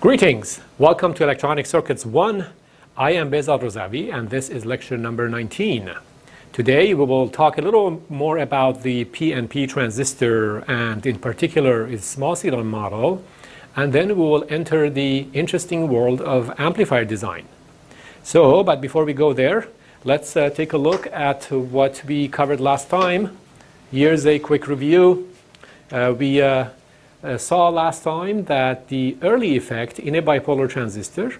Greetings! Welcome to Electronic Circuits 1. I am Razavi and this is lecture number 19. Today we will talk a little more about the PNP transistor and in particular its small signal model, and then we will enter the interesting world of amplifier design. But before we go there, let's take a look at what we covered last time. Here's a quick review. We saw last time that the early effect in a bipolar transistor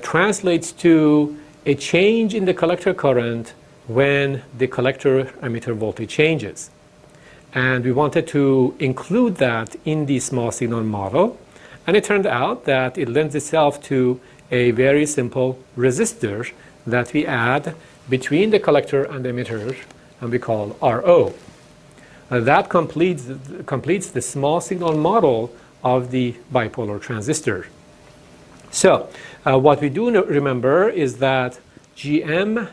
translates to a change in the collector current when the collector emitter voltage changes. And we wanted to include that in the small signal model, and it turned out that it lends itself to a very simple resistor that we add between the collector and the emitter, and we call RO. That completes the small signal model of the bipolar transistor. So what we do remember is that GM,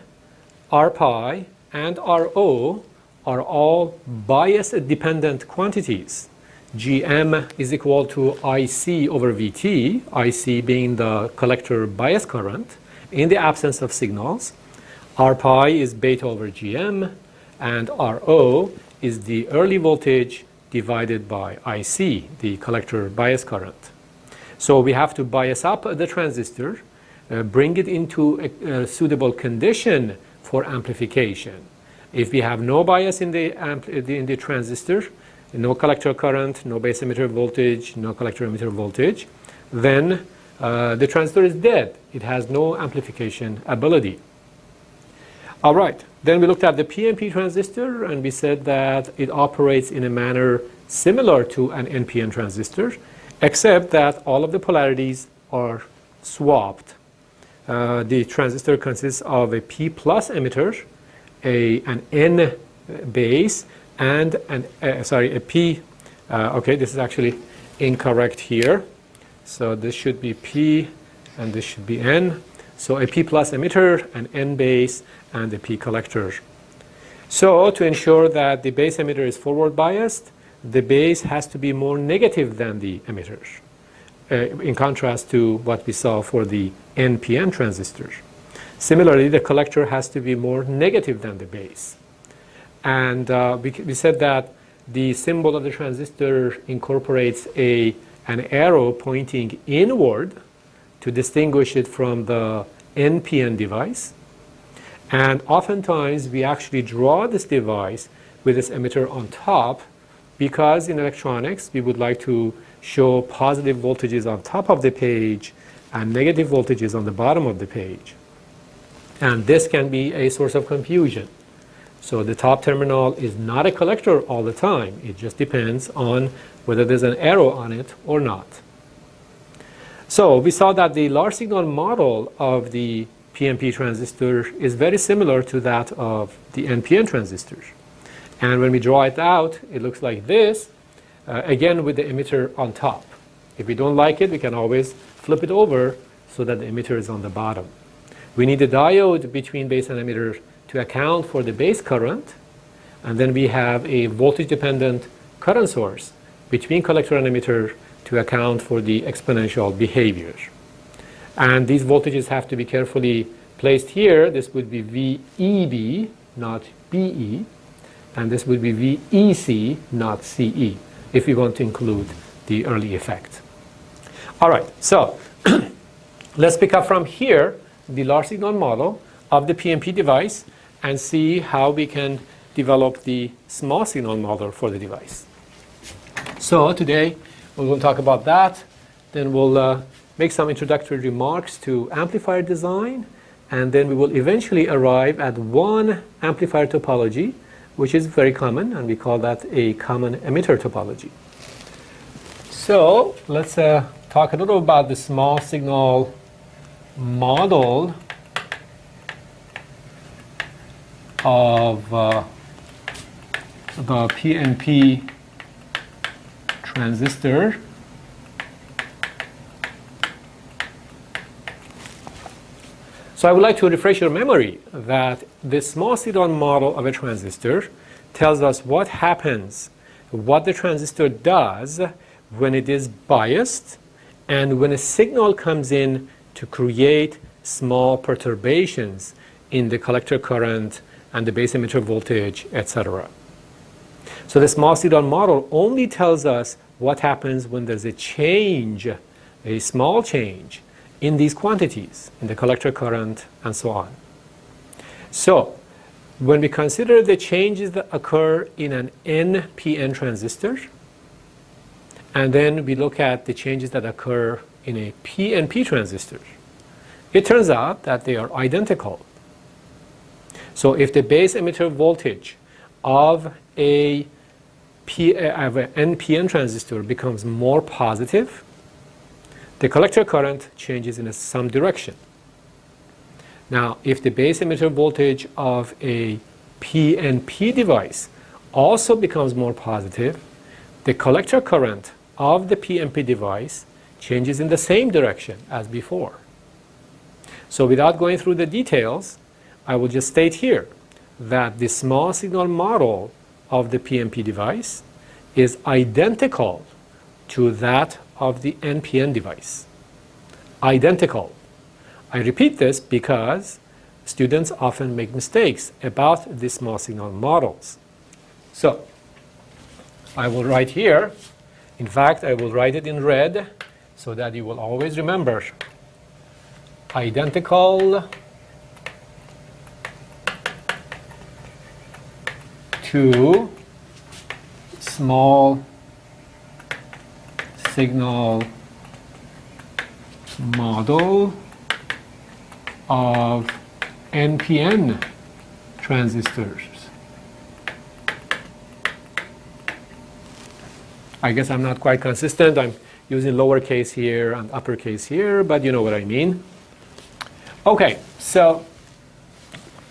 R-pi, and RO are all bias-dependent quantities. GM is equal to IC over VT, IC being the collector bias current in the absence of signals. R-pi is beta over GM, and RO is the early voltage divided by IC, the collector bias current. So we have to bias up the transistor, bring it into a suitable condition for amplification. If we have no bias in the transistor, no collector current, no base emitter voltage, no collector emitter voltage, then the transistor is dead. It has no amplification ability. All right, then we looked at the PNP transistor and we said that it operates in a manner similar to an NPN transistor, except that all of the polarities are swapped. The transistor consists of a P plus emitter, an N base, and a P. Okay, this is actually incorrect here. So this should be P and this should be N. So a P plus emitter, an N base, and a P collector. So to ensure that the base emitter is forward biased, the base has to be more negative than the emitter, in contrast to what we saw for the NPN transistor. Similarly, the collector has to be more negative than the base. And we said that the symbol of the transistor incorporates an arrow pointing inward to distinguish it from the NPN device. And oftentimes we actually draw this device with this emitter on top because in electronics we would like to show positive voltages on top of the page and negative voltages on the bottom of the page. And this can be a source of confusion. So the top terminal is not a collector all the time. It just depends on whether there's an arrow on it or not. So we saw that the large signal model of the PNP transistor is very similar to that of the NPN transistor. And when we draw it out, it looks like this, again with the emitter on top. If we don't like it, we can always flip it over so that the emitter is on the bottom. We need a diode between base and emitter to account for the base current, and then we have a voltage-dependent current source between collector and emitter to account for the exponential behavior. And these voltages have to be carefully placed here. This would be VEB, not BE, and this would be VEC, not CE, if we want to include the early effect. All right, so let's pick up from here the large signal model of the PNP device and see how we can develop the small signal model for the device. So today we're going to talk about that, then we'll make some introductory remarks to amplifier design, and then we will eventually arrive at one amplifier topology, which is very common, and we call that a common emitter topology. So let's talk a little about the small signal model of the PNP transistor. So I would like to refresh your memory that this small signal model of a transistor tells us what happens, what the transistor does when it is biased and when a signal comes in to create small perturbations in the collector current and the base emitter voltage, etc. So the small signal model only tells us what happens when there's a change, a small change in these quantities, in the collector current and so on. So when we consider the changes that occur in an NPN transistor, and then we look at the changes that occur in a PNP transistor, it turns out that they are identical. So if the base emitter voltage of an NPN transistor becomes more positive, the collector current changes in some direction. Now, if the base emitter voltage of a PNP device also becomes more positive, the collector current of the PNP device changes in the same direction as before. So without going through the details, I will just state here that the small signal model of the PNP device is identical to that of the NPN device. Identical. I repeat this because students often make mistakes about the small signal models. So I will write here, in fact I will write it in red so that you will always remember, identical to small signal model of NPN transistors. I guess I'm not quite consistent. I'm using lowercase here and uppercase here, but you know what I mean. Okay, so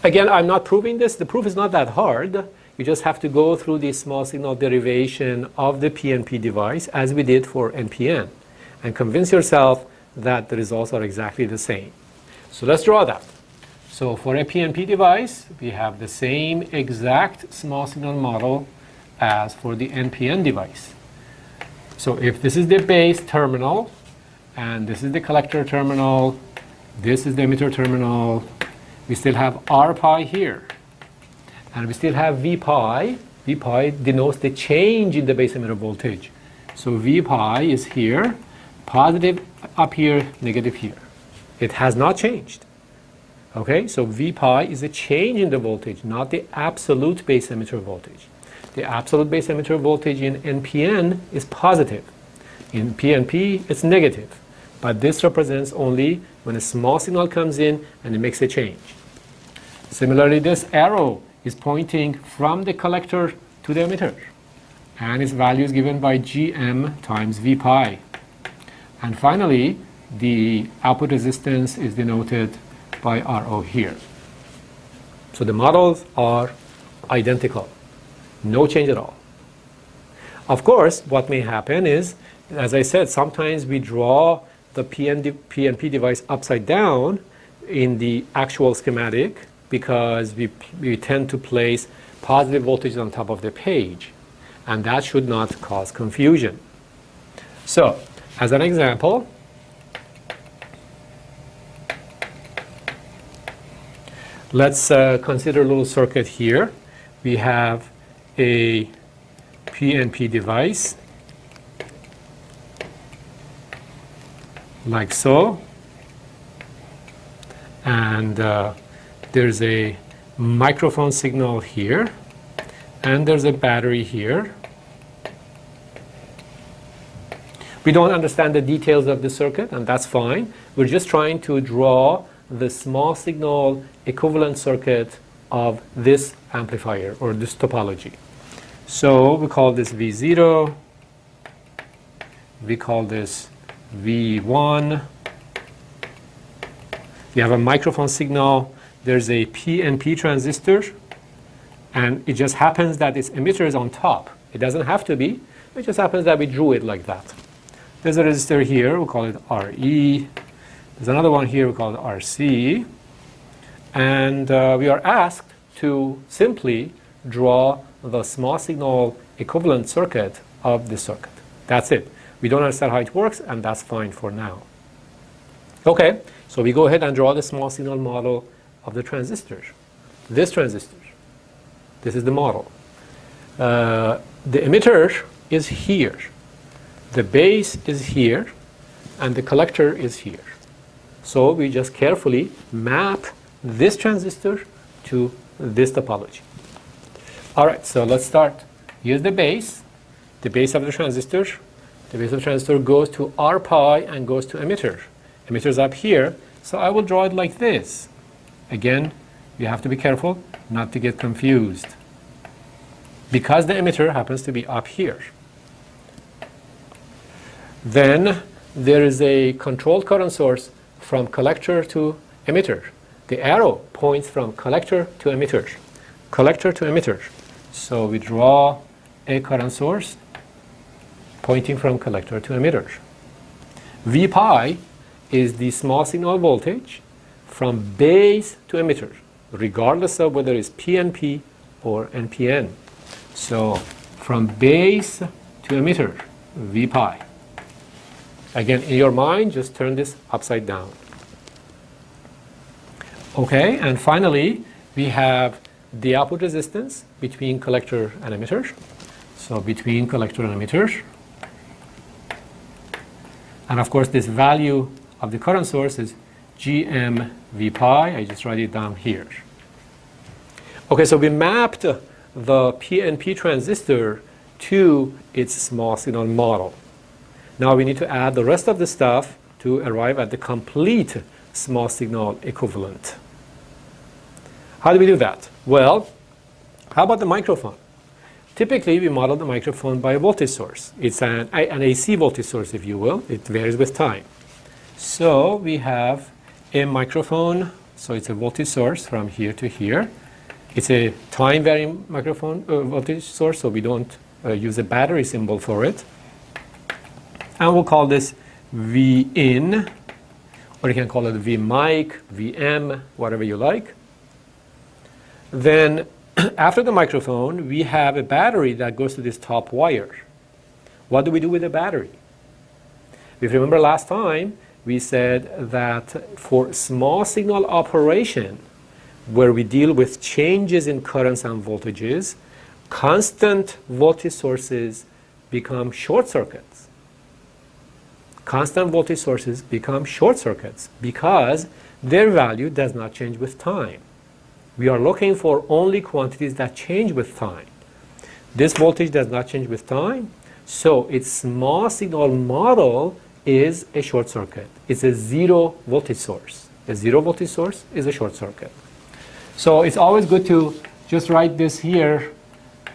again, I'm not proving this. The proof is not that hard. You just have to go through the small signal derivation of the PNP device as we did for NPN and convince yourself that the results are exactly the same. So let's draw that. So for a PNP device, we have the same exact small signal model as for the NPN device. So if this is the base terminal, and this is the collector terminal, this is the emitter terminal, we still have R pi here. And we still have V pi. V pi denotes the change in the base emitter voltage. So V pi is here, positive up here, negative here. It has not changed. Okay, so V pi is a change in the voltage, not the absolute base emitter voltage. The absolute base emitter voltage in NPN is positive. In PNP, it's negative. But this represents only when a small signal comes in and it makes a change. Similarly, this arrow is pointing from the collector to the emitter. And its value is given by Gm times V pi. And finally, the output resistance is denoted by RO here. So the models are identical. No change at all. Of course, what may happen is, as I said, sometimes we draw the PNP device upside down in the actual schematic because we tend to place positive voltage on top of the page. And that should not cause confusion. So, as an example, let's consider a little circuit here. We have a PNP device like so, and there's a microphone signal here, and there's a battery here. We don't understand the details of the circuit, and that's fine. We're just trying to draw the small signal equivalent circuit of this amplifier or this topology. So we call this V0, we call this V1. We have a microphone signal, there's a PNP transistor, and it just happens that its emitter is on top. It doesn't have to be, it just happens that we drew it like that. There's a resistor here, we'll call it RE. There's another one here, we call it RC. And we are asked to simply draw the small signal equivalent circuit of this circuit. That's it. We don't understand how it works, and that's fine for now. Okay, so we go ahead and draw the small signal model of the transistor. This transistor. This is the model. The emitter is here. The base is here, and the collector is here. So we just carefully map this transistor to this topology. All right, so let's start. Here's the base of the transistor. The base of the transistor goes to R pi and goes to emitter. Emitter's up here, so I will draw it like this. Again, you have to be careful not to get confused, because the emitter happens to be up here. Then there is a controlled current source from collector to emitter. The arrow points from collector to emitter. Collector to emitter. So we draw a current source pointing from collector to emitter. V pi is the small signal voltage from base to emitter, regardless of whether it's PNP or NPN. So from base to emitter, V pi. Again, in your mind, just turn this upside down. Okay, and finally, we have the output resistance between collector and emitter. So between collector and emitter. And of course, this value of the current source is GM V pi. I just write it down here. Okay, so we mapped the PNP transistor to its small signal model. Now we need to add the rest of the stuff to arrive at the complete small signal equivalent. How do we do that? Well, how about the microphone? Typically, we model the microphone by a voltage source. It's an AC voltage source, if you will. It varies with time. So we have a microphone. So it's a voltage source from here to here. It's a time-varying microphone voltage source, so we don't use a battery symbol for it. And we'll call this V in, or you can call it V mic, VM, whatever you like. Then after the microphone, we have a battery that goes to this top wire. What do we do with the battery? If you remember last time, we said that for small signal operation, where we deal with changes in currents and voltages, constant voltage sources become short circuits. Constant voltage sources become short circuits because their value does not change with time. We are looking for only quantities that change with time. This voltage does not change with time, so its small signal model is a short circuit. It's a zero voltage source. A zero voltage source is a short circuit. So it's always good to just write this here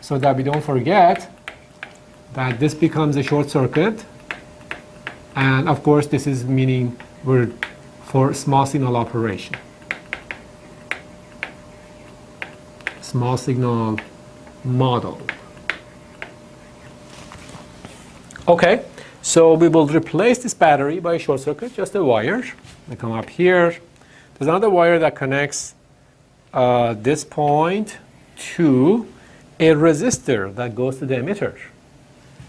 so that we don't forget that this becomes a short circuit. And of course, this is meaning we're for small signal operation. Small signal model. Okay, so we will replace this battery by a short circuit, just a wire. We come up here. There's another wire that connects this point to a resistor that goes to the emitter.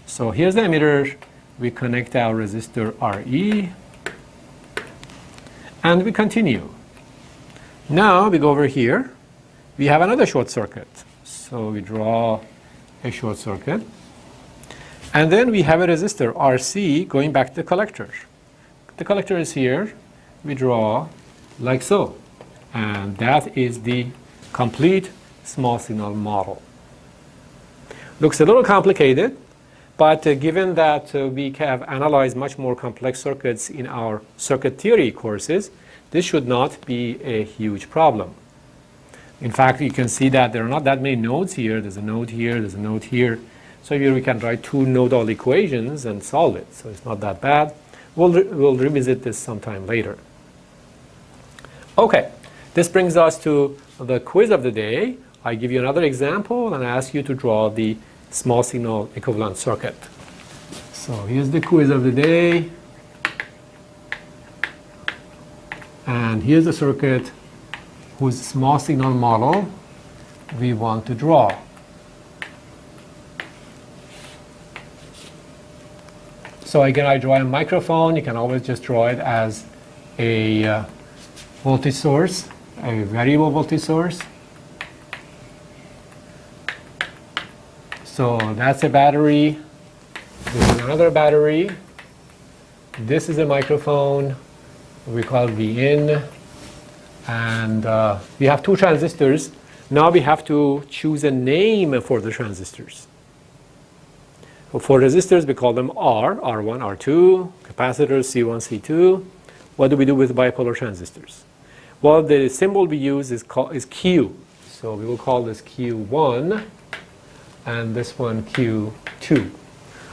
So here's the emitter. We connect our resistor RE, and we continue. Now we go over here. We have another short circuit. So we draw a short circuit. And then we have a resistor RC going back to the collector. The collector is here. We draw like so. And that is the complete small signal model. Looks a little complicated, but given that we have analyzed much more complex circuits in our circuit theory courses, this should not be a huge problem. In fact, you can see that there are not that many nodes here. There's a node here, there's a node here. So here we can write two nodal equations and solve it. So it's not that bad. We'll revisit this sometime later. Okay, this brings us to the quiz of the day. I give you another example and I ask you to draw the small signal equivalent circuit. So here's the quiz of the day. And here's the circuit whose small signal model we want to draw. So again, I draw a microphone. You can always just draw it as a voltage source, a variable voltage source. So that's a battery. This is another battery. This is a microphone. We call Vin. And we have two transistors. Now we have to choose a name for the transistors. For resistors, we call them R1, R2, capacitors, C1, C2. What do we do with bipolar transistors? Well, the symbol we use is Q. So we will call this Q1 and this one Q2.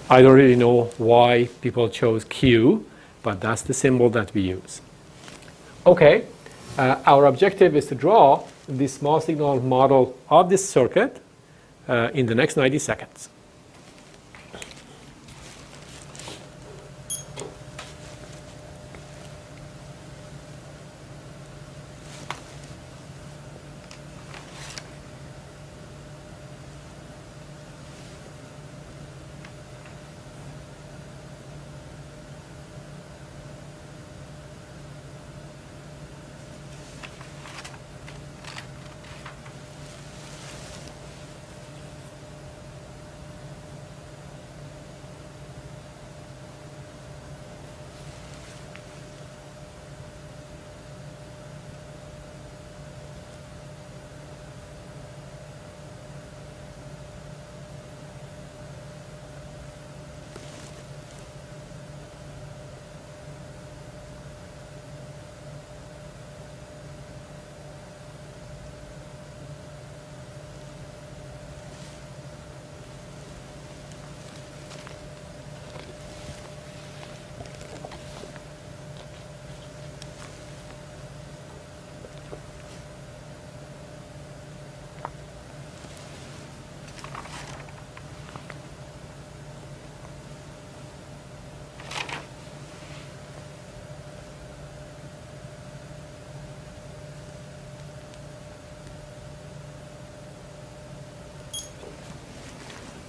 I don't really know why people chose Q, but that's the symbol that we use. Okay, our objective is to draw the small signal model of this circuit in the next 90 seconds.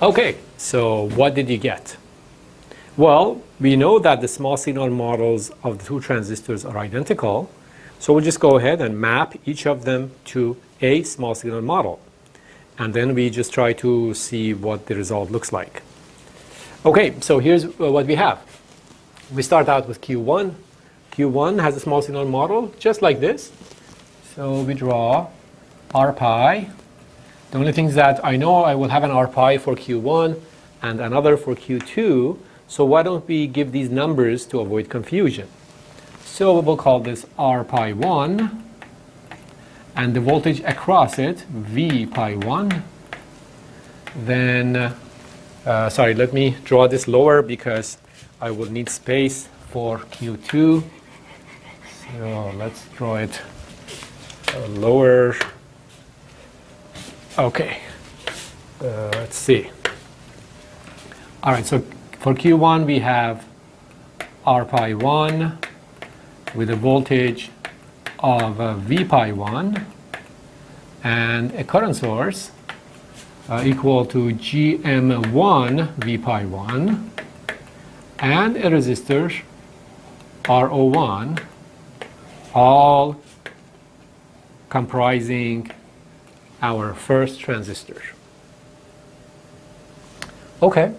Okay, so what did you get? Well, we know that the small signal models of the two transistors are identical, so we'll just go ahead and map each of them to a small signal model. And then we just try to see what the result looks like. Okay, so here's what we have. We start out with Q1. Q1 has a small signal model just like this. So we draw R pi. The only things that I know, I will have an R pi for Q1 and another for Q2. So why don't we give these numbers to avoid confusion? So we will call this R pi 1 and the voltage across it V pi 1. Then, sorry, let me draw this lower because I will need space for Q2. So let's draw it lower. Okay, let's see. All right, so for Q1 we have R pi 1 with a voltage of V pi 1 and a current source equal to GM1 V pi 1 and a resistor RO1, all comprising our first transistor. Okay,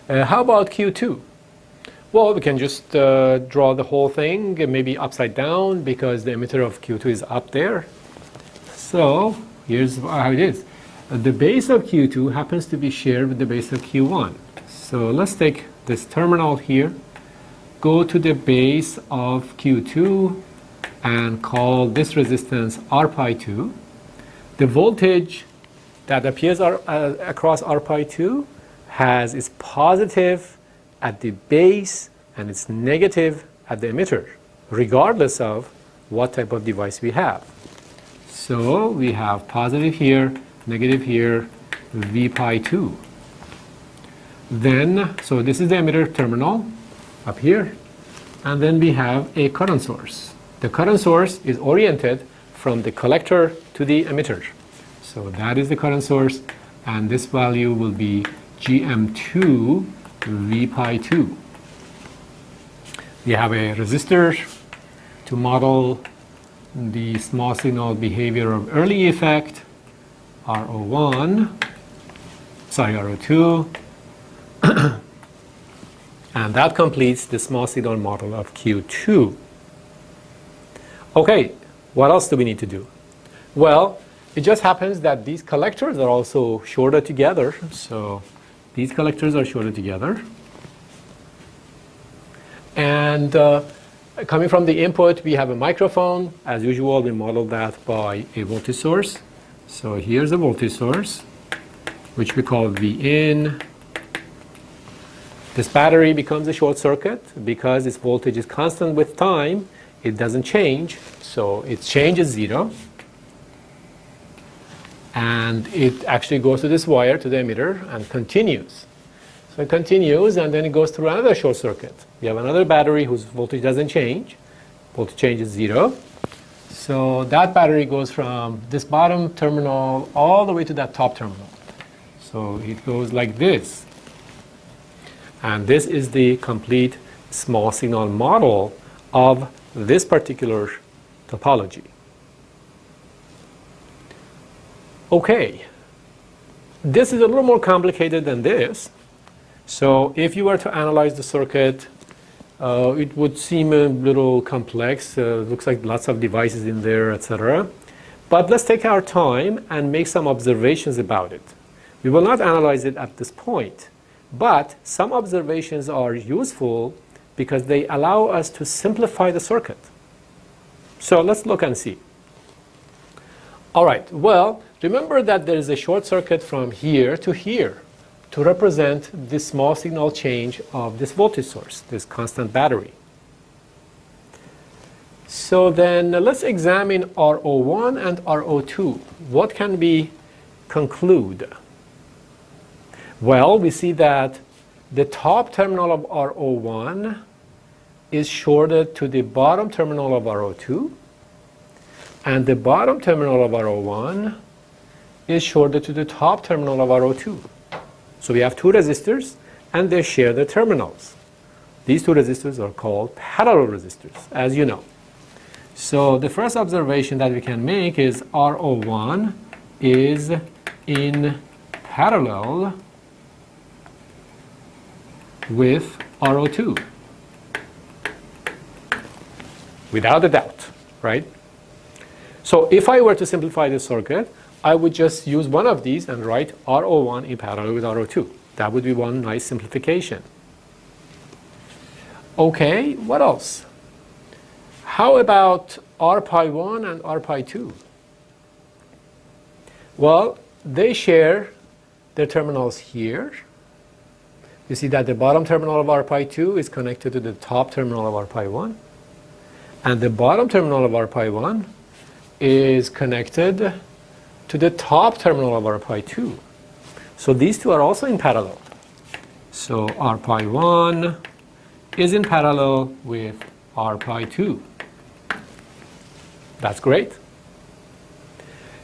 how about Q2? Well, we can just draw the whole thing, maybe upside down, because the emitter of Q2 is up there. So here's how it is. The base of Q2 happens to be shared with the base of Q1. So let's take this terminal here, go to the base of Q2, and call this resistance R pi 2. The voltage that appears across R pi 2 is positive at the base and it's negative at the emitter, regardless of what type of device we have. So we have positive here, negative here, V pi 2. Then, so this is the emitter terminal up here, and then we have a current source. The current source is oriented from the collector to the emitter. So that is the current source, and this value will be GM2 V pi 2. We have a resistor to model the small signal behavior of early effect, RO1, sorry, RO2, and that completes the small signal model of Q2. Okay, what else do we need to do? Well, it just happens that these collectors are also shorted together. So these collectors are shorted together. And coming from the input, we have a microphone. As usual, we model that by a voltage source. So here's a voltage source, which we call Vin. This battery becomes a short circuit because its voltage is constant with time. It doesn't change, so its change is 0. And it actually goes to this wire, to the emitter, and continues. So it continues, and then it goes through another short circuit. We have another battery whose voltage doesn't change. Voltage change is 0. So that battery goes from this bottom terminal all the way to that top terminal. So it goes like this. And this is the complete small signal model of this particular topology. Okay, this is a little more complicated than this. So if you were to analyze the circuit, it would seem a little complex. Looks like lots of devices in there, etc. But let's take our time and make some observations about it. We will not analyze it at this point, but some observations are useful because they allow us to simplify the circuit. So let's look and see. All right, well, remember that there is a short circuit from here to here to represent the small signal change of this voltage source, this constant battery. So then let's examine RO1 and RO2. What can we conclude? Well, we see that the top terminal of RO1 is shorted to the bottom terminal of RO2, and the bottom terminal of RO1 is shorted to the top terminal of RO2. So we have two resistors, and they share the terminals. These two resistors are called parallel resistors, as you know. So the first observation that we can make is RO1 is in parallel with RO2. Without a doubt, right? So if I were to simplify this circuit, I would just use one of these and write RO1 in parallel with RO2. That would be one nice simplification. Okay, what else? How about R pi 1 and R pi 2? Well, they share their terminals here. You see that the bottom terminal of R pi 2 is connected to the top terminal of R pi 1. And the bottom terminal of R pi 1 is connected to the top terminal of R pi 2. So these two are also in parallel. So R pi 1 is in parallel with R pi 2. That's great.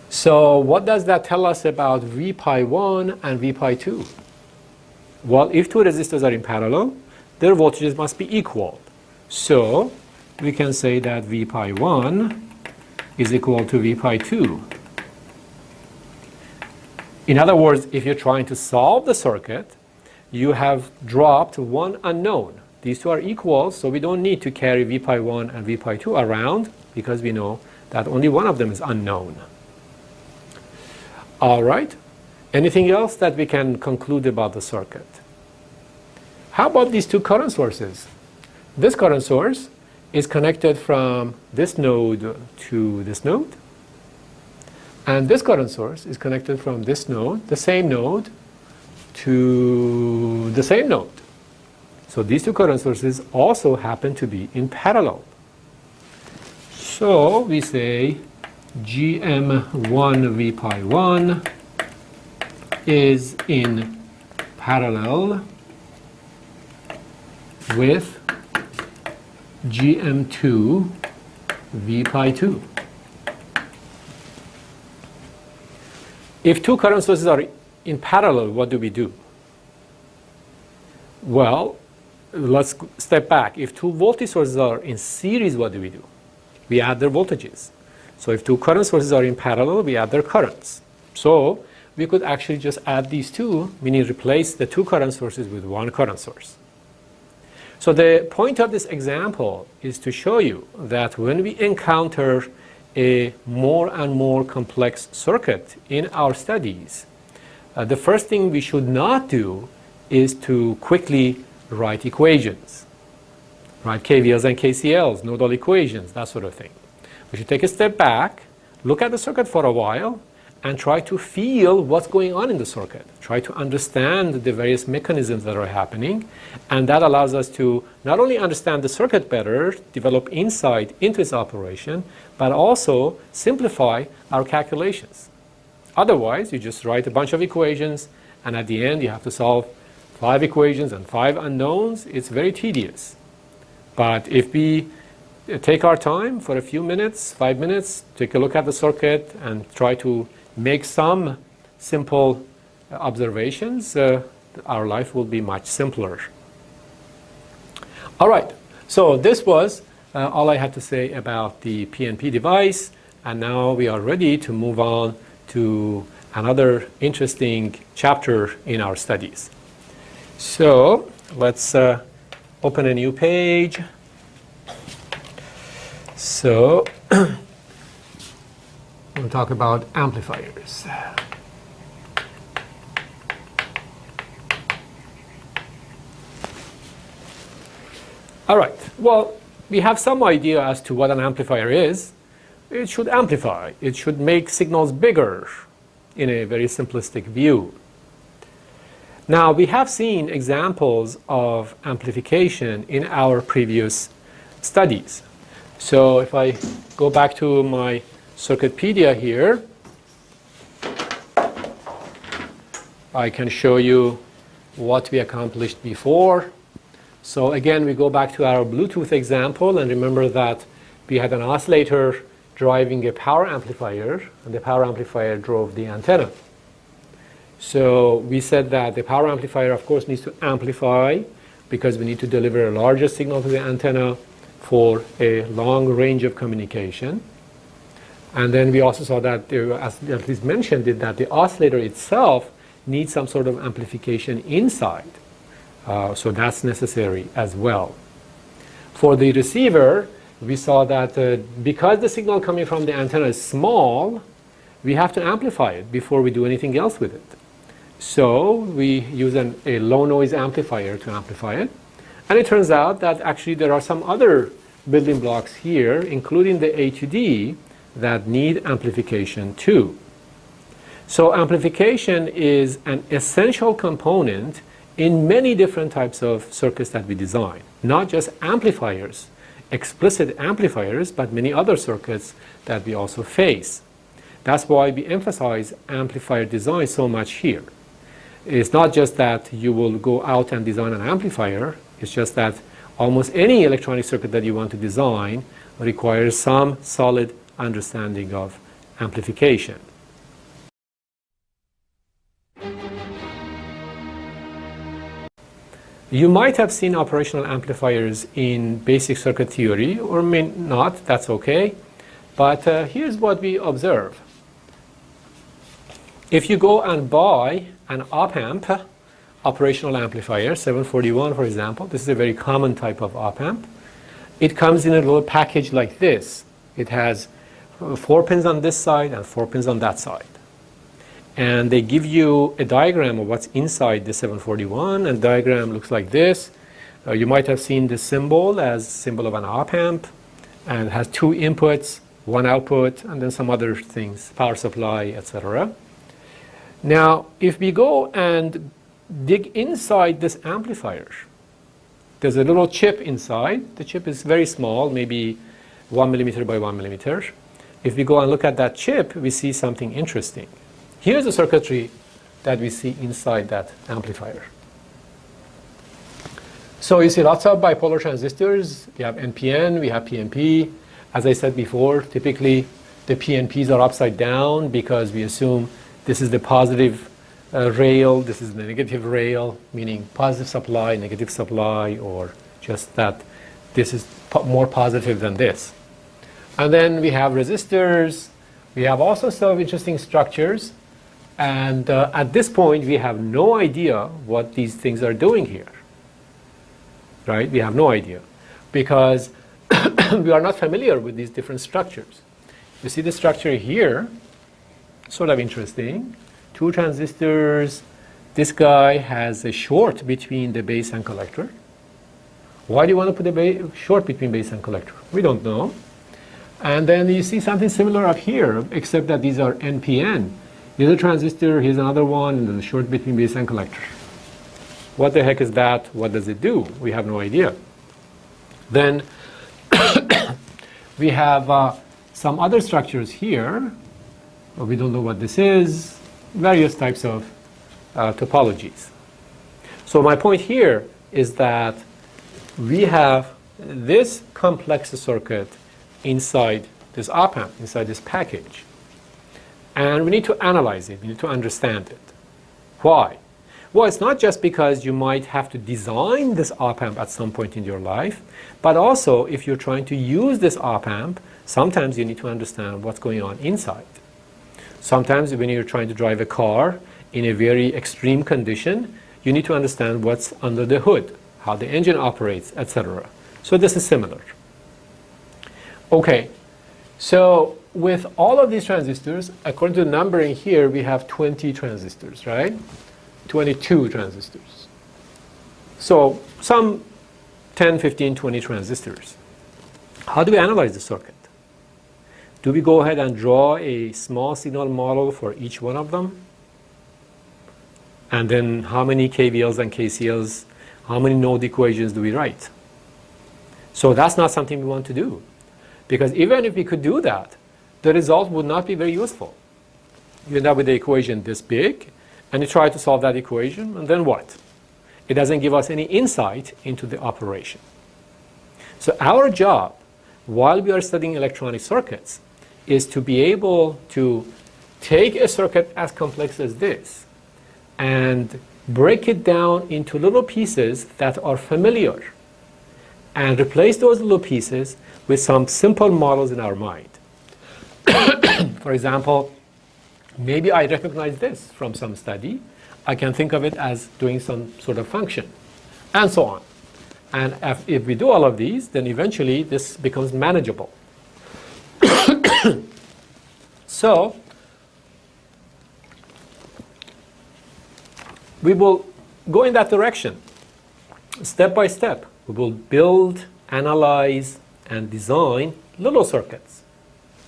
So what does that tell us about V pi 1 and V pi 2? Well, if two resistors are in parallel, their voltages must be equal. So we can say that V pi 1 is equal to V pi 2. In other words, if you're trying to solve the circuit, you have dropped one unknown. These two are equal, so we don't need to carry V pi 1 and V pi 2 around because we know that only one of them is unknown. All right. Anything else that we can conclude about the circuit? How about these two current sources? This current source is connected from this node to this node. And this current source is connected from this node, the same node, to the same node. So these two current sources also happen to be in parallel. So we say GM1 V pi 1 is in parallel with GM2 V pi 2. If two current sources are in parallel, what do we do? Well, let's step back. If two voltage sources are in series, what do? We add their voltages. So if two current sources are in parallel, we add their currents. So we could actually just add these two, meaning replace the two current sources with one current source. So the point of this example is to show you that when we encounter a more and more complex circuit in our studies, the first thing we should not do is to quickly write equations, write KVLs and KCLs, nodal equations, that sort of thing. We should take a step back, look at the circuit for a while, and try to feel what's going on in the circuit. Try to understand the various mechanisms that are happening, and that allows us to not only understand the circuit better, develop insight into its operation, but also simplify our calculations. Otherwise, you just write a bunch of equations, and at the end you have to solve 5 equations and 5 unknowns. It's very tedious. But if we take our time for a few minutes, 5 minutes, take a look at the circuit and try to make some simple observations, our life will be much simpler. All right, so this was all I had to say about the PNP device, and now we are ready to move on to another interesting chapter in our studies. So let's open a new page. So we'll talk about amplifiers. All right, well, we have some idea as to what an amplifier is. It should amplify. It should make signals bigger in a very simplistic view. Now, we have seen examples of amplification in our previous studies. So if I go back to my Circuitpedia here, I can show you what we accomplished before. So again, we go back to our Bluetooth example, and remember that we had an oscillator driving a power amplifier, and the power amplifier drove the antenna. So we said that the power amplifier, of course, needs to amplify because we need to deliver a larger signal to the antenna for a long range of communication. And then we also saw that, as at least mentioned, that the oscillator itself needs some sort of amplification inside. So that's necessary as well. For the receiver, we saw that because the signal coming from the antenna is small, we have to amplify it before we do anything else with it. So we use a low noise amplifier to amplify it. And it turns out that actually there are some other building blocks here, including the A to D, that need amplification too. So amplification is an essential component in many different types of circuits that we design. Not just amplifiers, explicit amplifiers, but many other circuits that we also face. That's why we emphasize amplifier design so much here. It's not just that you will go out and design an amplifier, it's just that almost any electronic circuit that you want to design requires some solid understanding of amplification. You might have seen operational amplifiers in basic circuit theory, or may not, that's okay. But here's what we observe. If you go and buy an op-amp, operational amplifier, 741 for example, this is a very common type of op-amp. It comes in a little package like this. It has 4 pins on this side and 4 pins on that side. And they give you a diagram of what's inside the 741, and the diagram looks like this. You might have seen the symbol as symbol of an op-amp, and it has 2 inputs, 1 output, and then some other things, power supply, etc. Now, if we go and dig inside this amplifier, there's a little chip inside. The chip is very small, maybe 1 millimeter by 1 millimeter. If we go and look at that chip, we see something interesting. Here's the circuitry that we see inside that amplifier. So you see lots of bipolar transistors. We have NPN, we have PNP. As I said before, typically the PNPs are upside down because we assume this is the positive rail. This is the negative rail, meaning positive supply, negative supply, or just that this is more positive than this. And then we have resistors. We have also some interesting structures. And at this point, we have no idea what these things are doing here. Right? We have no idea. Because we are not familiar with these different structures. You see the structure here, sort of interesting. Two transistors. This guy has a short between the base and collector. Why do you want to put a short between base and collector? We don't know. And then you see something similar up here, except that these are NPN. Here's a transistor, here's another one, and there's a short between base and collector. What the heck is that? What does it do? We have no idea. Then we have some other structures here. We don't know what this is. Various types of topologies. So my point here is that we have this complex circuit inside this op-amp, inside this package. And we need to analyze it. We need to understand it. Why? Well, it's not just because you might have to design this op-amp at some point in your life, but also if you're trying to use this op-amp, sometimes you need to understand what's going on inside. Sometimes when you're trying to drive a car in a very extreme condition, you need to understand what's under the hood, how the engine operates, etc. So this is similar. Okay, so with all of these transistors, according to the numbering here, we have 20 transistors, right? 22 transistors. So some 10, 15, 20 transistors. How do we analyze the circuit? Do we go ahead and draw a small signal model for each one of them? And then how many KVLs and KCLs, how many node equations do we write? So that's not something we want to do. Because even if we could do that, the result would not be very useful. You end up with the equation this big, and you try to solve that equation, and then what? It doesn't give us any insight into the operation. So our job, while we are studying electronic circuits, is to be able to take a circuit as complex as this and break it down into little pieces that are familiar and replace those little pieces with some simple models in our mind. For example, maybe I recognize this from some study. I can think of it as doing some sort of function, and so on. And if we do all of these, then eventually this becomes manageable. So we will go in that direction, step by step. We will build, analyze, and design little circuits.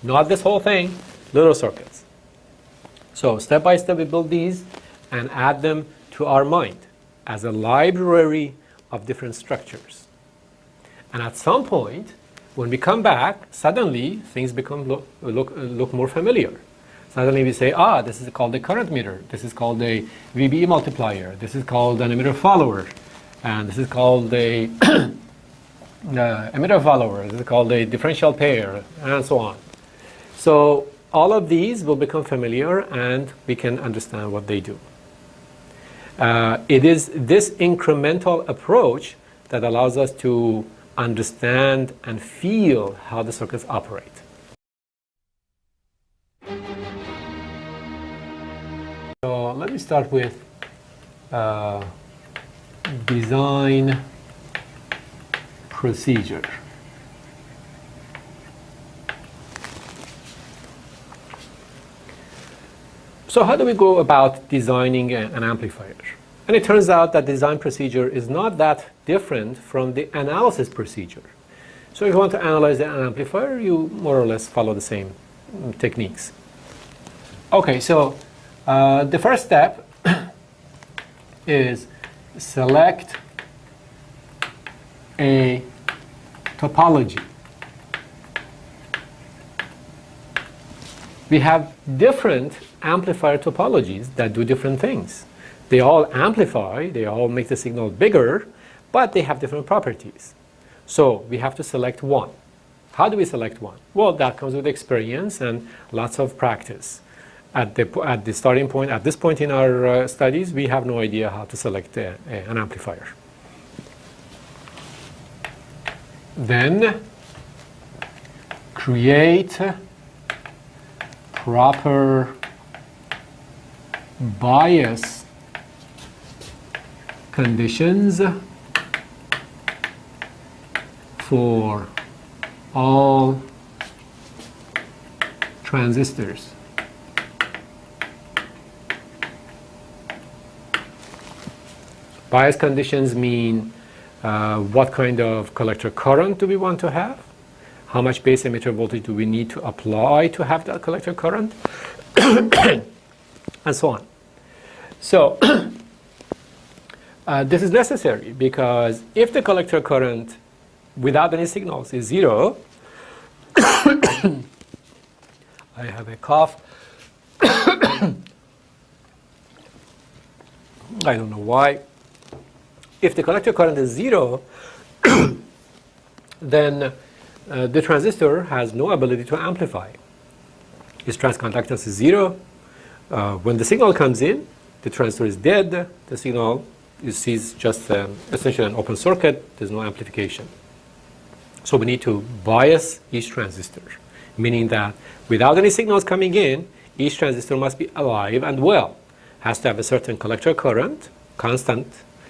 Not this whole thing, little circuits. So step by step we build these and add them to our mind as a library of different structures. And at some point, when we come back, suddenly things become look more familiar. Suddenly we say, this is called a current meter. This is called a VBE multiplier. This is called an emitter follower. And this is called a emitter follower. This is called a differential pair, and so on. So all of these will become familiar, and we can understand what they do. It is this incremental approach that allows us to understand and feel how the circuits operate. So let me start with design procedure. So how do we go about designing an amplifier? And it turns out that design procedure is not that different from the analysis procedure. So if you want to analyze an amplifier, you more or less follow the same techniques. Okay, so the first step is select a topology. We have different amplifier topologies that do different things. They all amplify, they all make the signal bigger, but they have different properties. So we have to select one. How do we select one? Well, that comes with experience and lots of practice. at the starting point, at this point in our studies, we have no idea how to select an amplifier. Then create proper bias conditions for all transistors. Bias conditions mean what kind of collector current do we want to have? How much base emitter voltage do we need to apply to have that collector current? And so on. So this is necessary because if the collector current without any signals is 0, I have a cough. I don't know why. If the collector current is 0, then the transistor has no ability to amplify. Its transconductance is 0. When the signal comes in, the transistor is dead. The signal sees just essentially an open circuit. There's no amplification. So we need to bias each transistor, meaning that without any signals coming in, each transistor must be alive and well. Has to have a certain collector current, constant,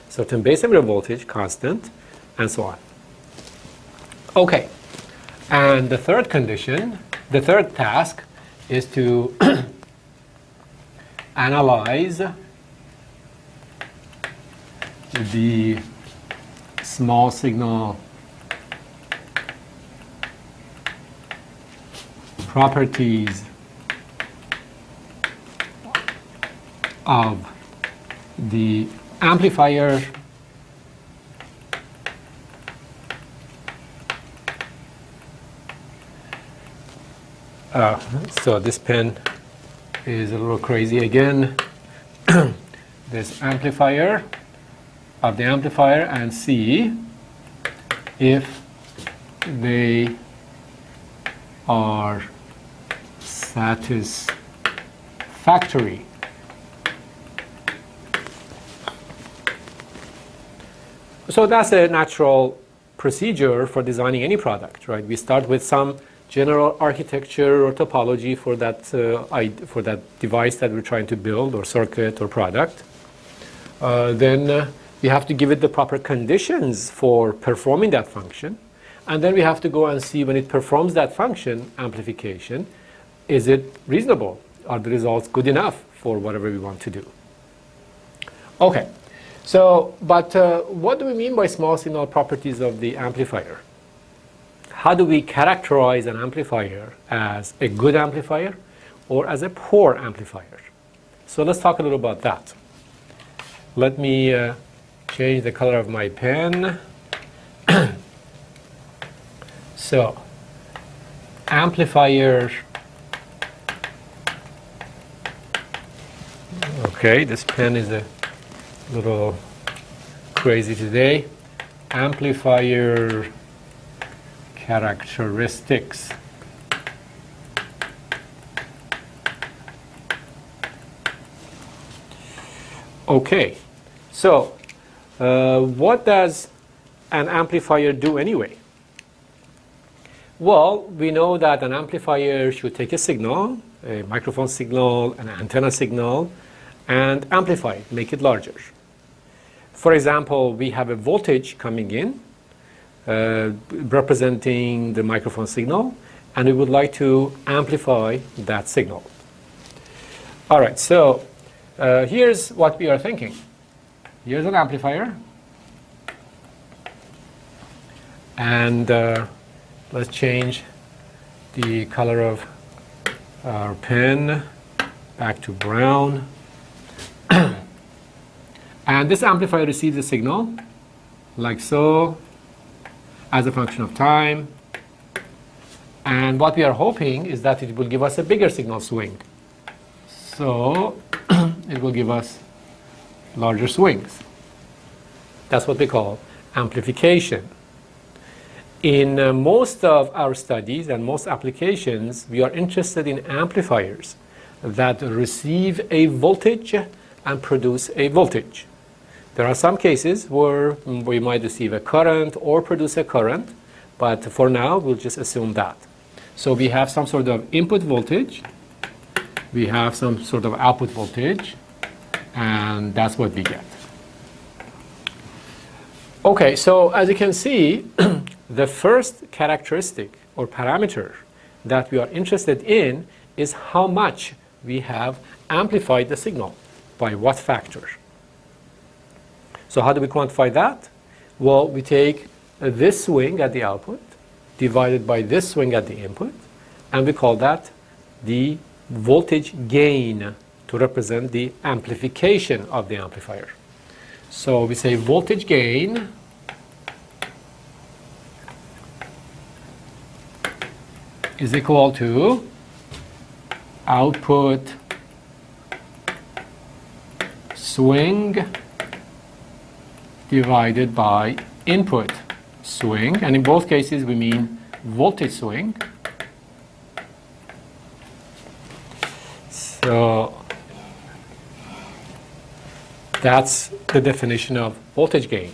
certain base emitter voltage, constant, and so on. Okay, and the third condition, the third task, is to analyze the small signal properties of the amplifier so this pen is a little crazy again. This amplifier of the amplifier and see if they are satisfactory. So that's a natural procedure for designing any product, right? We start with some general architecture or topology for that device that we're trying to build, or circuit or product. Then we have to give it the proper conditions for performing that function. And then we have to go and see when it performs that function, amplification, is it reasonable? Are the results good enough for whatever we want to do? Okay, so, but what do we mean by small signal properties of the amplifier? How do we characterize an amplifier as a good amplifier or as a poor amplifier? So let's talk a little about that. Let me change the color of my pen. So, amplifier, okay, this pen is a little crazy today. Amplifier characteristics. Okay, so what does an amplifier do anyway? Well, we know that an amplifier should take a signal, a microphone signal, an antenna signal, and amplify it, make it larger. For example, we have a voltage coming in representing the microphone signal, and we would like to amplify that signal. All right, so here's what we are thinking. Here's an amplifier, and let's change the color of our pen back to brown. And this amplifier receives a signal like so as a function of time. And what we are hoping is that it will give us a bigger signal swing. So it will give us larger swings. That's what we call amplification. In most of our studies and most applications, we are interested in amplifiers that receive a voltage and produce a voltage. There are some cases where we might receive a current or produce a current, but for now we'll just assume that. So we have some sort of input voltage, we have some sort of output voltage, and that's what we get. Okay, so as you can see, the first characteristic or parameter that we are interested in is how much we have amplified the signal, by what factor. So how do we quantify that? Well, we take this swing at the output divided by this swing at the input, and we call that the voltage gain to represent the amplification of the amplifier. So we say voltage gain is equal to output swing divided by input swing, and in both cases we mean voltage swing. So that's the definition of voltage gain.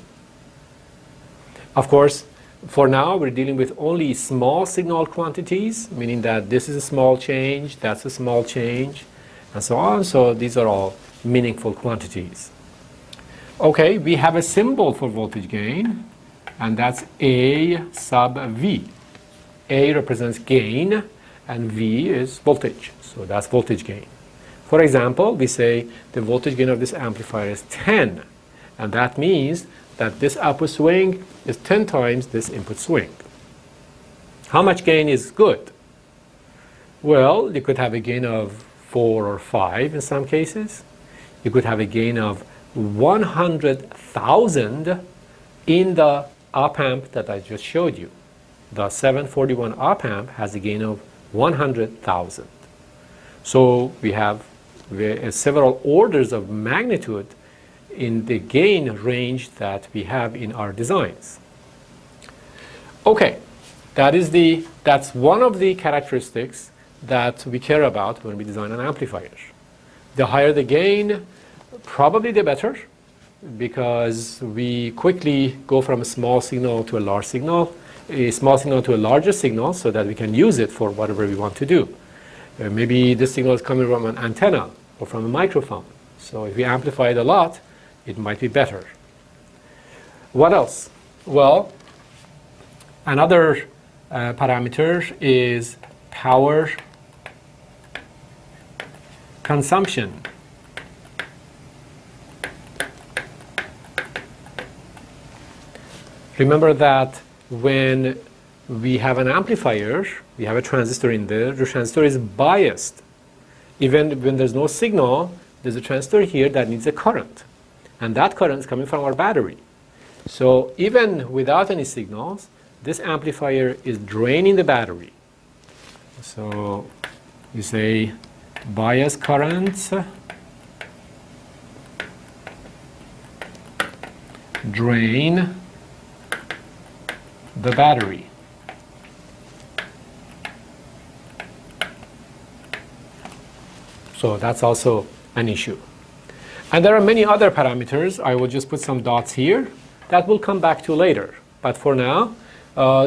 Of course, for now we're dealing with only small signal quantities, meaning that this is a small change, that's a small change, and so on. So these are all meaningful quantities. Okay, we have a symbol for voltage gain, and that's A sub V. A represents gain, and V is voltage. So that's voltage gain. For example, we say the voltage gain of this amplifier is 10, and that means that this output swing is 10 times this input swing. How much gain is good? Well, you could have a gain of 4 or 5 in some cases. You could have a gain of 100,000 in the op amp that I just showed you. The 741 op amp has a gain of 100,000. So we have several orders of magnitude in the gain range that we have in our designs. Okay, that's one of the characteristics that we care about when we design an amplifier. The higher the gain, probably the better, because we quickly go from a small signal to a large signal, a small signal to a larger signal, so that we can use it for whatever we want to do. Maybe this signal is coming from an antenna or from a microphone. So if we amplify it a lot, it might be better. What else? Well, another parameter is power consumption. Remember that when we have an amplifier, we have a transistor in there, the transistor is biased. Even when there's no signal, there's a transistor here that needs a current. And that current is coming from our battery. So even without any signals, this amplifier is draining the battery. So you say bias currents drain the battery. So that's also an issue. And there are many other parameters. I will just put some dots here that we'll come back to later. But for now,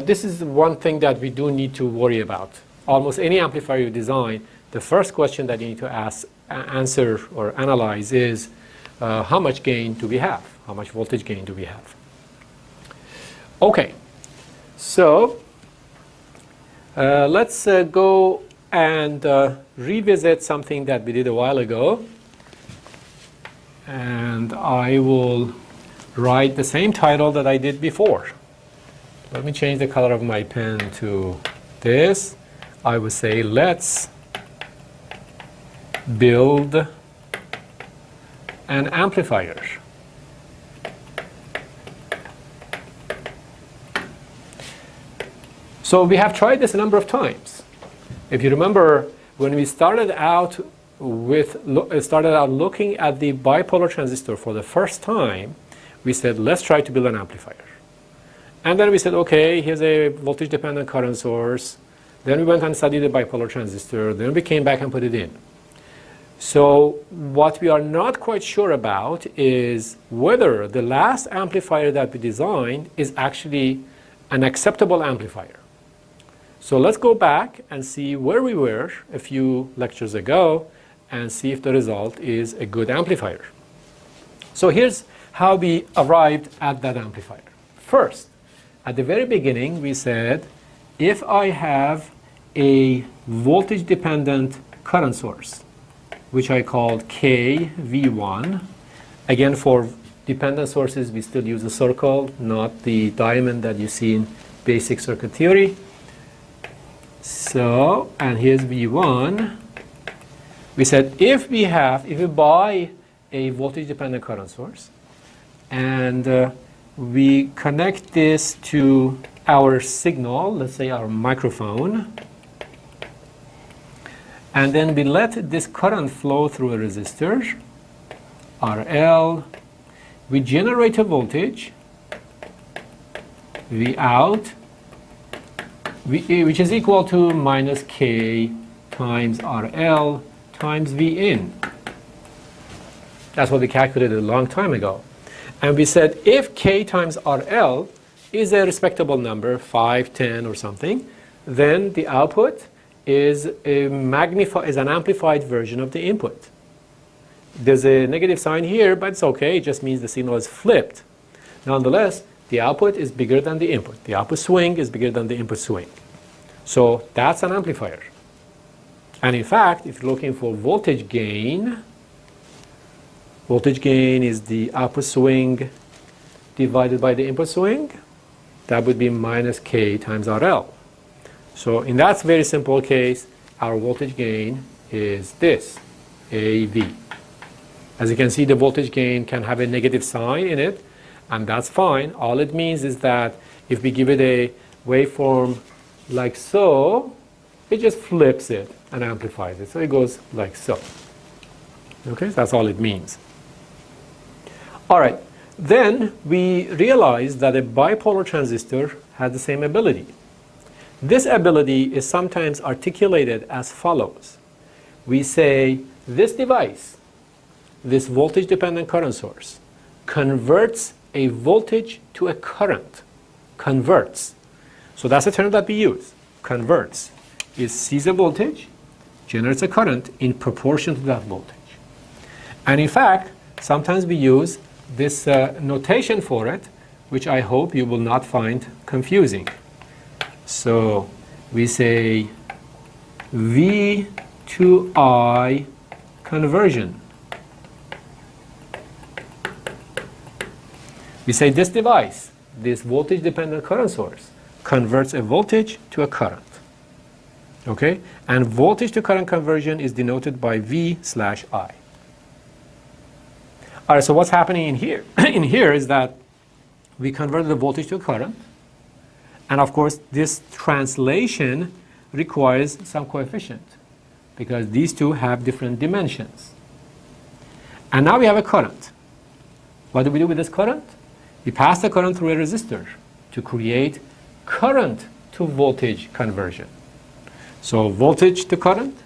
this is one thing that we do need to worry about. Almost any amplifier you design, the first question that you need to answer or analyze is how much gain do we have? How much voltage gain do we have? Okay, so let's go and revisit something that we did a while ago. And I will write the same title that I did before. Let me change the color of my pen to this. I would say, let's build an amplifier. So we have tried this a number of times. If you remember, when we started out looking at the bipolar transistor for the first time, we said, let's try to build an amplifier. And then we said, okay, here's a voltage-dependent current source. Then we went and studied the bipolar transistor. Then we came back and put it in. So what we are not quite sure about is whether the last amplifier that we designed is actually an acceptable amplifier. So let's go back and see where we were a few lectures ago and see if the result is a good amplifier. So here's how we arrived at that amplifier. First, at the very beginning, we said if I have a voltage-dependent current source, which I called KV1. Again, for dependent sources, we still use a circle, not the diamond that you see in basic circuit theory. So, and here's V1. We said if we buy a voltage-dependent current source, and we connect this to our signal, let's say our microphone, and then we let this current flow through a resistor, RL. We generate a voltage, V out, which is equal to minus K times RL times V in. That's what we calculated a long time ago. And we said if K times RL is a respectable number, 5, 10 or something, then the output is an amplified version of the input. There's a negative sign here, but it's okay. It just means the signal is flipped. Nonetheless, the output is bigger than the input. The output swing is bigger than the input swing. So that's an amplifier. And in fact, if you're looking for voltage gain is the output swing divided by the input swing. That would be minus K times RL. So in that very simple case, our voltage gain is this, AV. As you can see, the voltage gain can have a negative sign in it, and that's fine. All it means is that if we give it a waveform like so, it just flips it and amplifies it. So it goes like so. Okay, so that's all it means. All right, then we realized that a bipolar transistor has the same ability. This ability is sometimes articulated as follows. We say this device, this voltage-dependent current source, converts a voltage to a current. Converts. So that's the term that we use. Converts. It sees a voltage, generates a current in proportion to that voltage. And in fact, sometimes we use this notation for it, which I hope you will not find confusing. So we say V to I conversion. We say this device, this voltage-dependent current source, converts a voltage to a current. Okay? And voltage to current conversion is denoted by V/I. All right, so what's happening in here? In here is that we converted the voltage to a current. And of course, this translation requires some coefficient because these two have different dimensions. And now we have a current. What do we do with this current? We pass the current through a resistor to create current to voltage conversion. So voltage to current,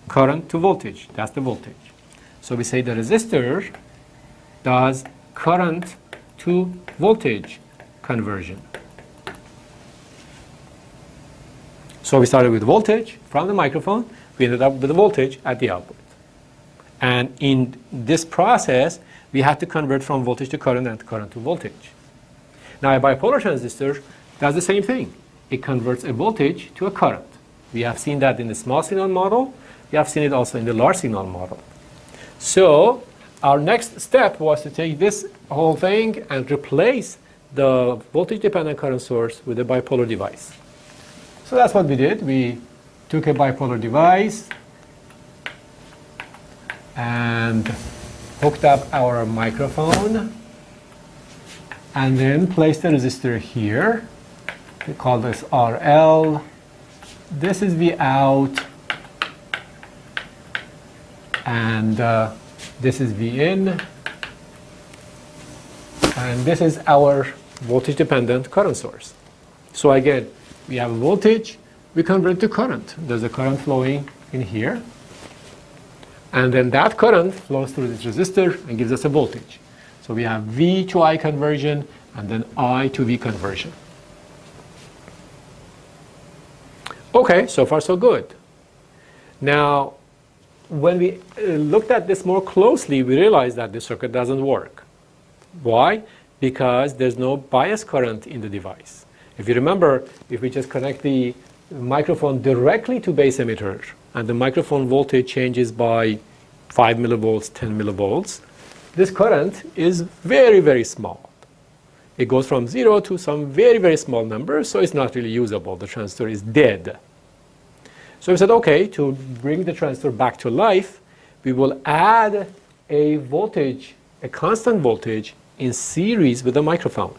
current to voltage. That's the voltage. So we say the resistor does current to voltage conversion. So we started with voltage from the microphone. We ended up with the voltage at the output. And in this process, we had to convert from voltage to current and current to voltage. Now a bipolar transistor does the same thing. It converts a voltage to a current. We have seen that in the small signal model. We have seen it also in the large signal model. So our next step was to take this whole thing and replace the voltage-dependent current source with a bipolar device. So that's what we did. We took a bipolar device and hooked up our microphone and then placed the resistor here. We call this RL. This is V out and this is V in, and this is our voltage-dependent current source. So again, we have a voltage, we convert to current. There's a current flowing in here. And then that current flows through this resistor and gives us a voltage. So we have V to I conversion and then I to V conversion. Okay, so far so good. Now, when we looked at this more closely, we realized that this circuit doesn't work. Why? Because there's no bias current in the device. If you remember, if we just connect the microphone directly to base emitter and the microphone voltage changes by 5 millivolts, 10 millivolts, this current is very, very small. It goes from 0 to some very, very small number, so it's not really usable. The transistor is dead. So we said, okay, to bring the transistor back to life, we will add a voltage, a constant voltage, in series with the microphone.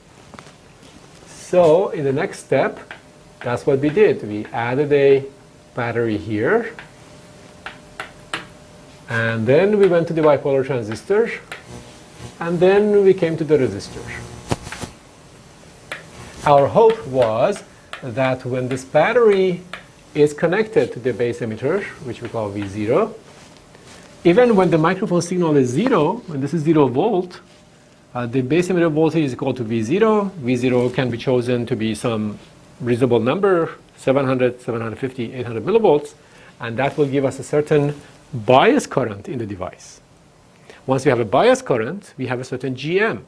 So in the next step, that's what we did. We added a battery here, and then we went to the bipolar transistor, and then we came to the resistor. Our hope was that when this battery is connected to the base emitter, which we call V0, even when the microphone signal is 0, when this is 0 volt, the base emitter voltage is equal to V0. V0 can be chosen to be some reasonable number, 700, 750, 800 millivolts, and that will give us a certain bias current in the device. Once we have a bias current, we have a certain GM.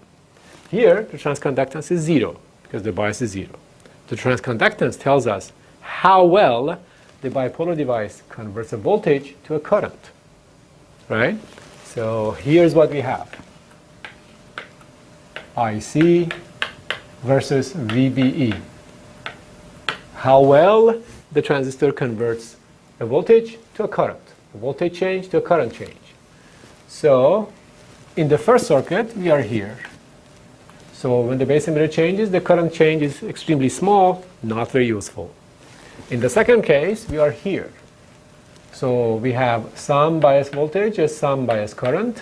Here, the transconductance is 0, because the bias is 0. The transconductance tells us how well the bipolar device converts a voltage to a current, right? So here's what we have. IC versus VBE. How well the transistor converts a voltage to a current, a voltage change to a current change. So in the first circuit, we are here. So when the base emitter changes, the current change is extremely small, not very useful. In the second case, we are here. So we have some bias voltage and some bias current.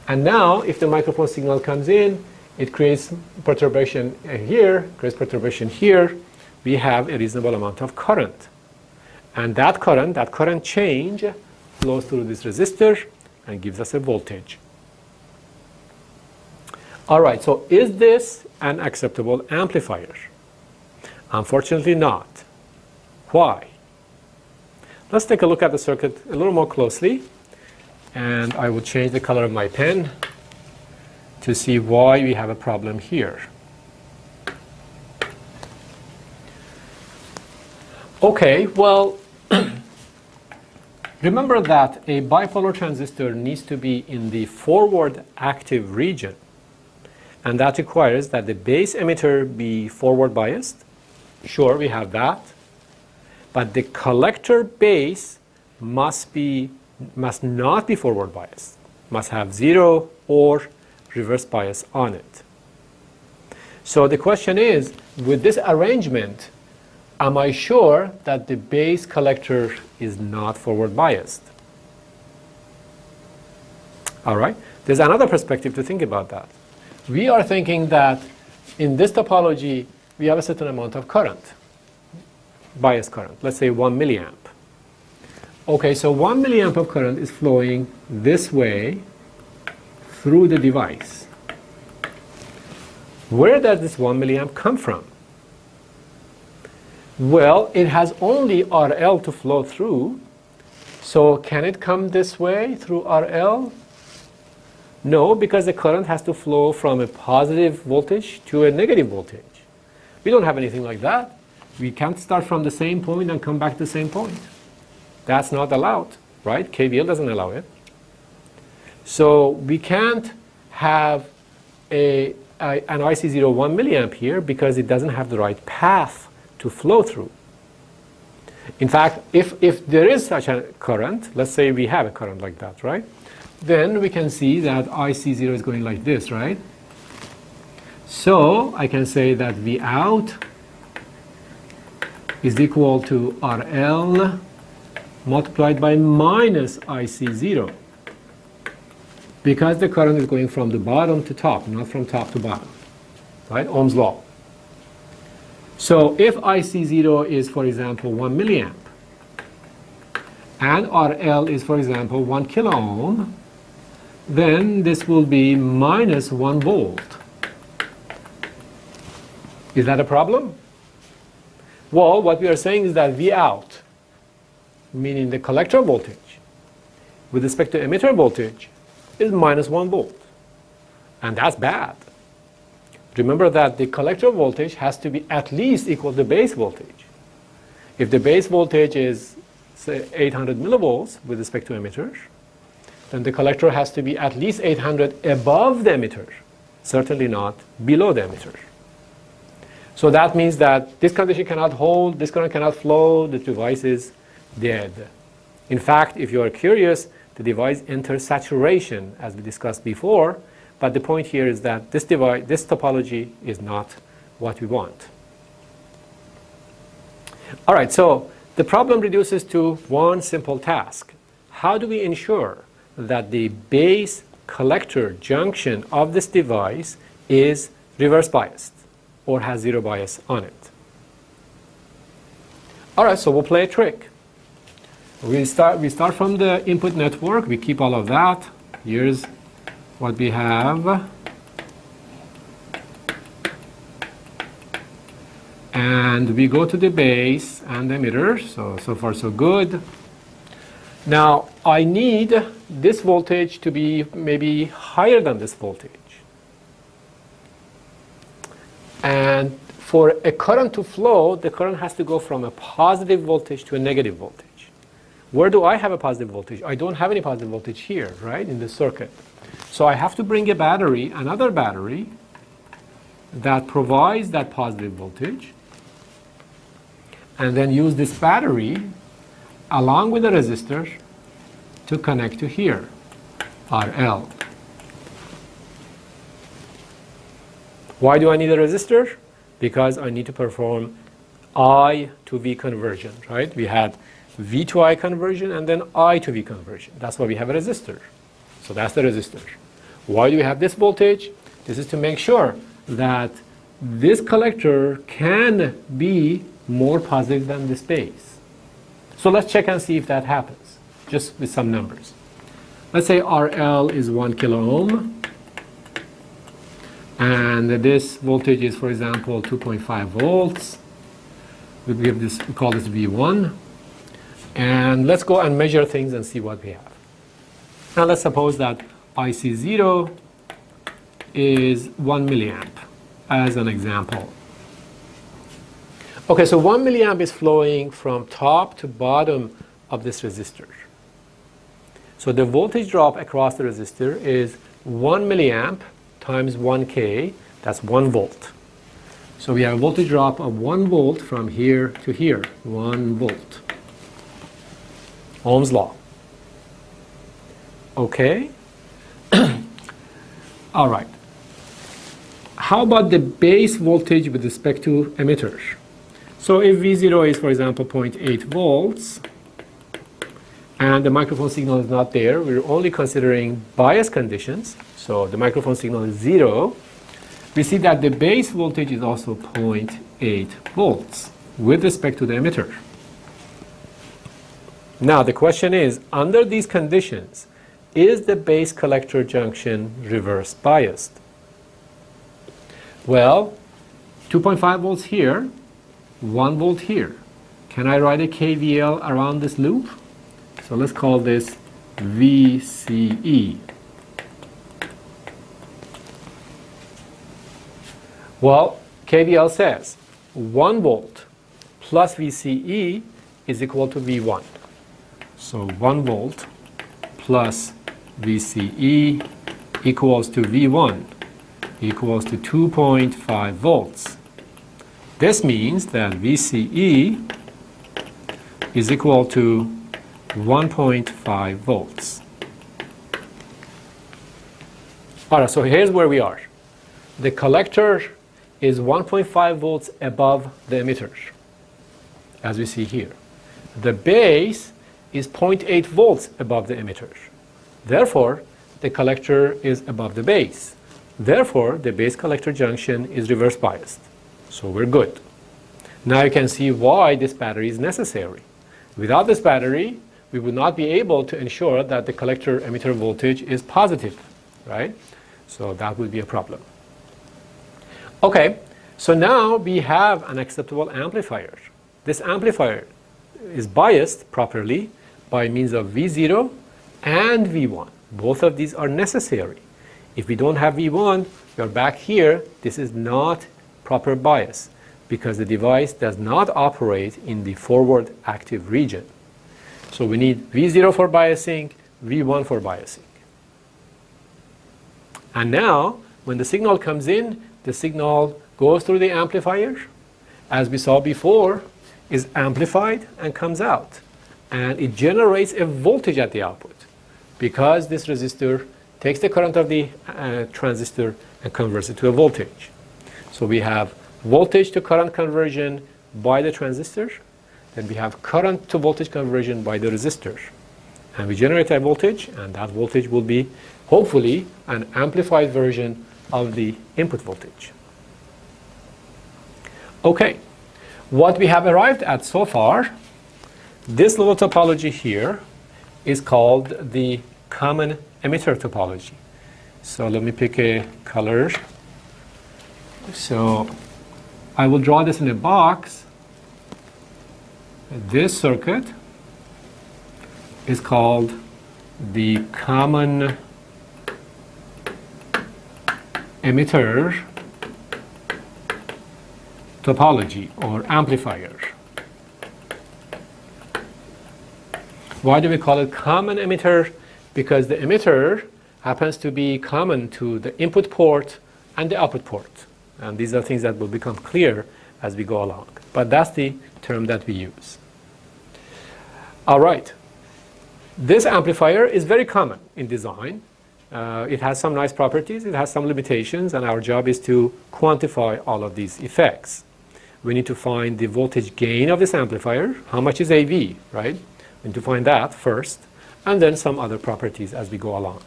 And now, if the microphone signal comes in, it creates perturbation here, creates perturbation here. We have a reasonable amount of current. And that current change flows through this resistor and gives us a voltage. All right, so is this an acceptable amplifier? Unfortunately not. Why? Let's take a look at the circuit a little more closely, and I will change the color of my pen to see why we have a problem here. Okay, well, remember that a bipolar transistor needs to be in the forward active region, and that requires that the base emitter be forward biased. Sure, we have that. But the collector base must not be forward biased, must have 0 or reverse bias on it. So the question is, with this arrangement, am I sure that the base collector is not forward biased? All right, there's another perspective to think about that. We are thinking that in this topology, we have a certain amount of current. Bias current, let's say 1 milliamp. Okay, so 1 milliamp of current is flowing this way through the device. Where does this 1 milliamp come from? Well, it has only RL to flow through, so can it come this way through RL? No, because the current has to flow from a positive voltage to a negative voltage. We don't have anything like that. We can't start from the same point and come back to the same point. That's not allowed, right? KVL doesn't allow it. So we can't have an IC0 1 milliamp here because it doesn't have the right path to flow through. In fact, if there is such a current, let's say we have a current like that, right? Then we can see that IC0 is going like this, right? So I can say that V out is equal to RL multiplied by minus IC0, because the current is going from the bottom to top, not from top to bottom, right? Ohm's law. So if IC0 is, for example, 1 milliamp, and RL is, for example, 1 kilo ohm, then this will be minus 1 volt. Is that a problem? Well, what we are saying is that V out, meaning the collector voltage, with respect to emitter voltage, is minus 1 volt. And that's bad. Remember that the collector voltage has to be at least equal to base voltage. If the base voltage is, say, 800 millivolts with respect to emitters, then the collector has to be at least 800 above the emitter, certainly not below the emitter. So that means that this condition cannot hold, this current cannot flow, the device is dead. In fact, if you are curious, the device enters saturation, as we discussed before, but the point here is that this device, this topology is not what we want. All right, so the problem reduces to one simple task. How do we ensure that the base collector junction of this device is reverse biased or has zero bias on it? All right, so we'll play a trick. We start from the input network. We keep all of that. Here's what we have. And we go to the base and the emitter. So far so good. Now I need this voltage to be maybe higher than this voltage. And for a current to flow, the current has to go from a positive voltage to a negative voltage. Where do I have a positive voltage? I don't have any positive voltage here, right, in the circuit. So I have to bring a battery, another battery, that provides that positive voltage, and then use this battery along with the resistor to connect to here, RL. Why do I need a resistor? Because I need to perform I to V conversion, right? We had V to I conversion and then I to V conversion. That's why we have a resistor. So that's the resistor. Why do we have this voltage? This is to make sure that this collector can be more positive than this base. So let's check and see if that happens, just with some numbers. Let's say RL is 1 kilo ohm, and this voltage is, for example, 2.5 volts. We call this V1. And let's go and measure things and see what we have. Now let's suppose that IC0 is 1 milliamp as an example. Okay, so 1 milliamp is flowing from top to bottom of this resistor. So the voltage drop across the resistor is 1 milliamp times 1K, that's 1 volt. So we have a voltage drop of 1 volt from here to here, 1 volt. Ohm's law. Okay. All right. How about the base voltage with respect to emitters? So if V0 is, for example, 0.8 volts, and the microphone signal is not there, we're only considering bias conditions, so the microphone signal is 0, we see that the base voltage is also 0.8 volts with respect to the emitter. Now the question is, under these conditions, is the base collector junction reverse biased? Well, 2.5 volts here, 1 volt here. Can I write a KVL around this loop? So let's call this VCE. Well, KVL says 1 volt plus VCE is equal to V1. So 1 volt plus VCE equals to V1 equals to 2.5 volts. This means that VCE is equal to 1.5 volts. All right, so here's where we are. The collector is 1.5 volts above the emitter, as we see here. The base is 0.8 volts above the emitter. Therefore, the collector is above the base. Therefore, the base collector junction is reverse biased. So we're good. Now you can see why this battery is necessary. Without this battery, we would not be able to ensure that the collector emitter voltage is positive, right? So that would be a problem. Okay, so now we have an acceptable amplifier. This amplifier is biased properly by means of V0 and V1. Both of these are necessary. If we don't have V1, we are back here. This is not proper bias because the device does not operate in the forward active region. So we need V0 for biasing, V1 for biasing. And now, when the signal comes in, the signal goes through the amplifier, as we saw before, is amplified and comes out. And it generates a voltage at the output because this resistor takes the current of the transistor and converts it to a voltage. So we have voltage to current conversion by the transistor, then we have current to voltage conversion by the resistor. And we generate a voltage, and that voltage will be, hopefully, an amplified version of the input voltage. Okay, what we have arrived at so far, this little topology here is called the common emitter topology. So let me pick a color. So I will draw this in a box. This circuit is called the common emitter topology or amplifier. Why do we call it common emitter? Because the emitter happens to be common to the input port and the output port. And these are things that will become clear as we go along. But that's the term that we use. All right. This amplifier is very common in design. It has some nice properties, it has some limitations, and our job is to quantify all of these effects. We need to find the voltage gain of this amplifier. How much is AV, right? We need to find that first, and then some other properties as we go along.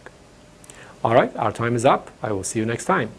All right, our time is up. I will see you next time.